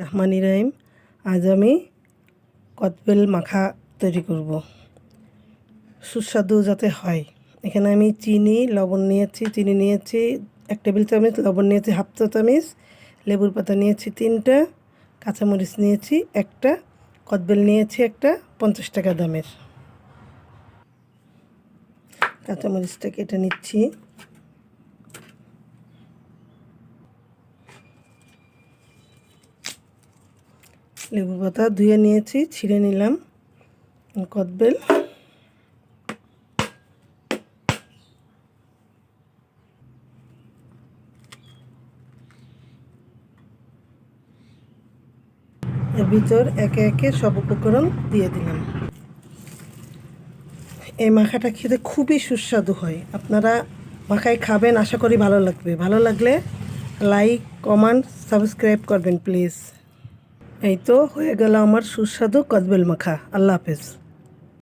রহমানির রহিম। আজ আমি কদবেল মাখা তৈরি করব, সুস্বাদু যাতে হয়। এখানে আমি লবণ নিয়েছি, চিনি নিয়েছি 1 টেবিল চামচ, লবণ নিয়েছি 1/2 চা চামচ, লেবুর পাতা নিয়েছি 3টা, কাঁচামরিচ নিয়েছি 1টা, কদবেল নিয়েছি একটা 50 টাকা দামের। কাঁচামরিচটা কেটে নিচ্ছি। লেবু পাতা ধুয়ে নিয়েছি, ছিঁড়ে নিলাম। কদবেল এর ভিতর একে একে সব উপকরণ দিয়ে দিলাম। এই মাখাটা খেতে খুবই সুস্বাদু হয়। আপনারা মাখায় খাবেন, আশা করি ভালো লাগবে। ভালো লাগলে লাইক, কমেন্ট, সাবস্ক্রাইব করবেন প্লিজ। এই তো হয়ে গেল আমার সুস্বাদু কদবেল মাখা। আল্লাহ হাফেজ।